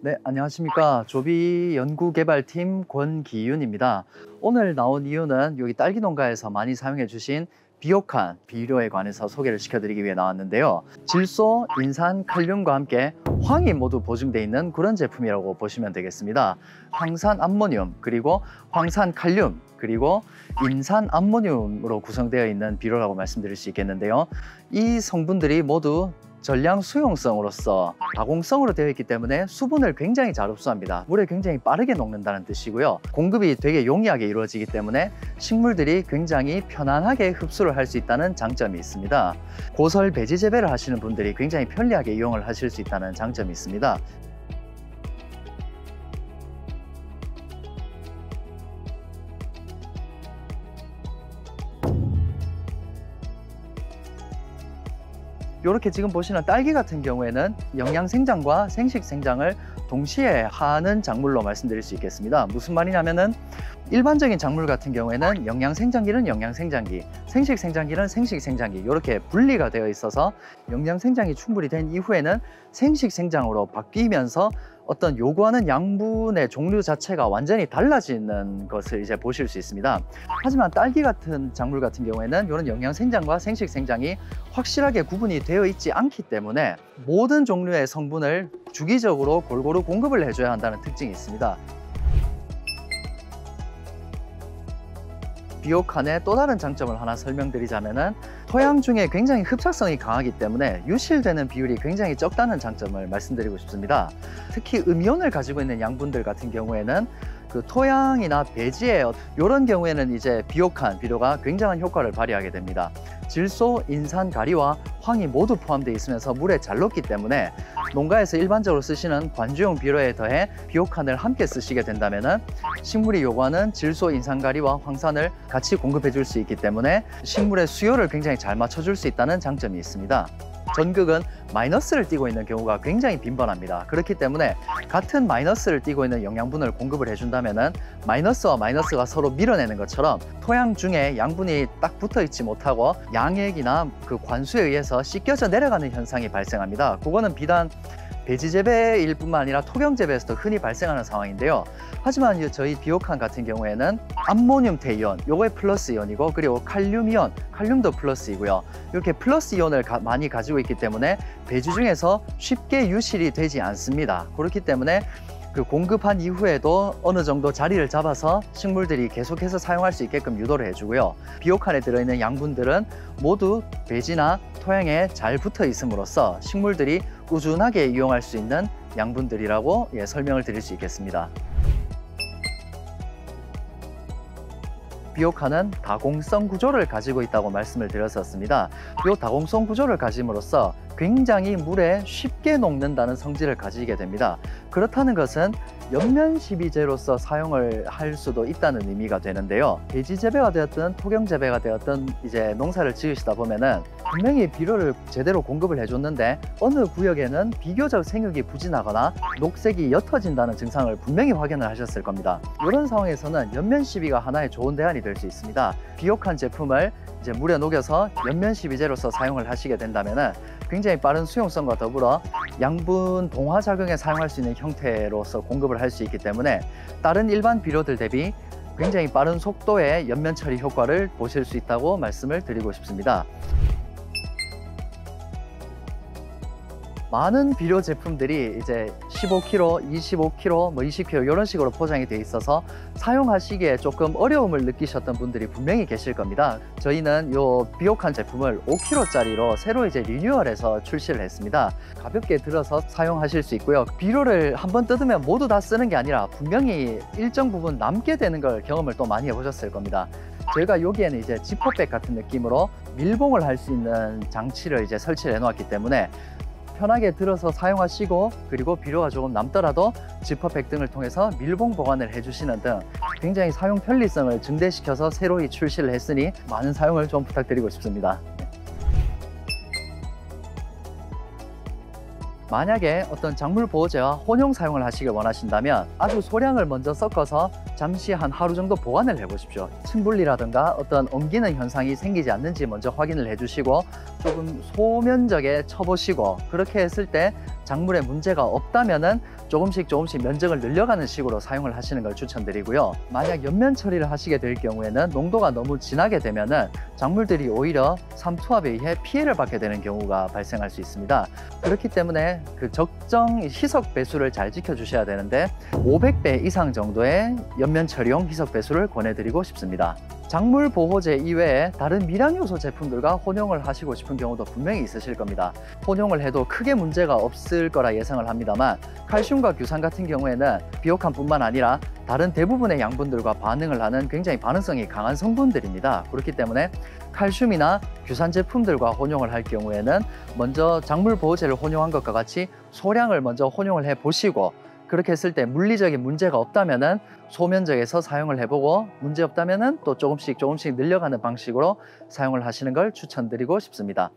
네, 안녕하십니까. 조비 연구개발팀 권기윤입니다. 오늘 나온 이유는 여기 딸기 농가에서 많이 사용해 주신 비옥한 비료에 관해서 소개를 시켜드리기 위해 나왔는데요. 질소, 인산, 칼륨과 함께 황이 모두 보증되어 있는 그런 제품이라고 보시면 되겠습니다. 황산 암모늄, 그리고 황산 칼륨, 그리고 인산 암모늄으로 구성되어 있는 비료라고 말씀드릴 수 있겠는데요. 이 성분들이 모두 전량 수용성으로서 가공성으로 되어 있기 때문에 수분을 굉장히 잘 흡수합니다. 물에 굉장히 빠르게 녹는다는 뜻이고요. 공급이 되게 용이하게 이루어지기 때문에 식물들이 굉장히 편안하게 흡수를 할 수 있다는 장점이 있습니다. 고설 배지 재배를 하시는 분들이 굉장히 편리하게 이용을 하실 수 있다는 장점이 있습니다. 이렇게 지금 보시는 딸기 같은 경우에는 영양생장과 생식생장을 동시에 하는 작물로 말씀드릴 수 있겠습니다. 무슨 말이냐면은 일반적인 작물 같은 경우에는 영양생장기는 영양생장기, 생식생장기는 생식생장기 이렇게 분리가 되어 있어서 영양생장이 충분히 된 이후에는 생식생장으로 바뀌면서 어떤 요구하는 양분의 종류 자체가 완전히 달라지는 것을 이제 보실 수 있습니다. 하지만 딸기 같은 작물 같은 경우에는 이런 영양생장과 생식생장이 확실하게 구분이 되어 있지 않기 때문에 모든 종류의 성분을 주기적으로 골고루 공급을 해줘야 한다는 특징이 있습니다. 비옥한의 또 다른 장점을 하나 설명드리자면은 토양 중에 굉장히 흡착성이 강하기 때문에 유실되는 비율이 굉장히 적다는 장점을 말씀드리고 싶습니다. 특히 음이온을 가지고 있는 양분들 같은 경우에는 그 토양이나 배지에 이런 경우에는 이제 비옥한 비료가 굉장한 효과를 발휘하게 됩니다. 질소, 인산, 가리와 황이 모두 포함되어 있으면서 물에 잘 녹기 때문에 농가에서 일반적으로 쓰시는 관주용 비료에 더해 비옥한을 함께 쓰시게 된다면 식물이 요구하는 질소, 인산, 가리와 황산을 같이 공급해 줄 수 있기 때문에 식물의 수요를 굉장히 잘 맞춰줄 수 있다는 장점이 있습니다. 전극은 마이너스를 띠고 있는 경우가 굉장히 빈번합니다. 그렇기 때문에 같은 마이너스를 띠고 있는 영양분을 공급을 해준다면 마이너스와 마이너스가 서로 밀어내는 것처럼 토양 중에 양분이 딱 붙어 있지 못하고 양액이나 그 관수에 의해서 씻겨져 내려가는 현상이 발생합니다. 그거는 비단 배지 재배일 뿐만 아니라 토경 재배에서도 흔히 발생하는 상황인데요. 하지만 저희 비옥한 같은 경우에는 암모늄 태이온, 요거의 플러스 이온이고, 그리고 칼륨 이온, 칼륨도 플러스이고요. 이렇게 플러스 이온을 많이 가지고 있기 때문에 배지 중에서 쉽게 유실이 되지 않습니다. 그렇기 때문에 그 공급한 이후에도 어느 정도 자리를 잡아서 식물들이 계속해서 사용할 수 있게끔 유도를 해주고요. 비옥한에 들어있는 양분들은 모두 배지나 토양에 잘 붙어 있음으로써 식물들이 꾸준하게 이용할 수 있는 양분들이라고 설명을 드릴 수 있겠습니다. 비옥한은 다공성 구조를 가지고 있다고 말씀을 드렸었습니다. 이 다공성 구조를 가짐으로써 굉장히 물에 쉽게 녹는다는 성질을 가지게 됩니다. 그렇다는 것은 연면시비제로서 사용을 할 수도 있다는 의미가 되는데요. 배지 재배가 되었든 토경 재배가 되었든 이제 농사를 지으시다 보면은 분명히 비료를 제대로 공급을 해줬는데 어느 구역에는 비교적 생육이 부진하거나 녹색이 옅어진다는 증상을 분명히 확인을 하셨을 겁니다. 이런 상황에서는 연면시비가 하나의 좋은 대안이 될 수 있습니다. 비옥한 제품을 이제 물에 녹여서 연면시비제로서 사용을 하시게 된다면은 굉장히 빠른 수용성과 더불어 양분 동화 작용에 사용할 수 있는 형태로서 공급을 할 수 있기 때문에 다른 일반 비료들 대비 굉장히 빠른 속도의 연면 처리 효과를 보실 수 있다고 말씀을 드리고 싶습니다. 많은 비료 제품들이 이제 15kg, 25kg, 20kg 이런 식으로 포장이 돼 있어서 사용하시기에 조금 어려움을 느끼셨던 분들이 분명히 계실 겁니다. 저희는 이 비옥한 제품을 5kg짜리로 새로 이제 리뉴얼해서 출시를 했습니다. 가볍게 들어서 사용하실 수 있고요. 비료를 한번 뜯으면 모두 다 쓰는 게 아니라 분명히 일정 부분 남게 되는 걸 경험을 또 많이 해보셨을 겁니다. 저희가 여기에는 이제 지퍼백 같은 느낌으로 밀봉을 할 수 있는 장치를 이제 설치를 해 놓았기 때문에 편하게 들어서 사용하시고, 그리고 비료가 조금 남더라도 지퍼백 등을 통해서 밀봉 보관을 해주시는 등 굉장히 사용 편리성을 증대시켜서 새로 출시를 했으니 많은 사용을 좀 부탁드리고 싶습니다. 만약에 어떤 작물 보호제와 혼용 사용을 하시길 원하신다면 아주 소량을 먼저 섞어서 잠시 한 하루 정도 보관을 해 보십시오. 침분리라든가 어떤 엉기는 현상이 생기지 않는지 먼저 확인을 해 주시고, 조금 소면적에 쳐보시고, 그렇게 했을 때 작물에 문제가 없다면은 조금씩 면적을 늘려가는 식으로 사용을 하시는 걸 추천드리고요. 만약 옆면 처리를 하시게 될 경우에는 농도가 너무 진하게 되면은 작물들이 오히려 삼투압에 의해 피해를 받게 되는 경우가 발생할 수 있습니다. 그렇기 때문에 그 적정 희석 배수를 잘 지켜주셔야 되는데 500배 이상 정도의 옆면 처리용 희석 배수를 권해드리고 싶습니다. 작물 보호제 이외에 다른 미량요소 제품들과 혼용을 하시고 싶은 경우도 분명히 있으실 겁니다. 혼용을 해도 크게 문제가 없을 거라 예상을 합니다만, 칼슘과 규산 같은 경우에는 비옥함뿐만 아니라 다른 대부분의 양분들과 반응을 하는 굉장히 반응성이 강한 성분들입니다. 그렇기 때문에 칼슘이나 규산 제품들과 혼용을 할 경우에는 먼저 작물 보호제를 혼용한 것과 같이 소량을 먼저 혼용을 해 보시고, 그렇게 했을 때 물리적인 문제가 없다면은 소면적에서 사용을 해보고, 문제 없다면은 또 조금씩 늘려가는 방식으로 사용을 하시는 걸 추천드리고 싶습니다.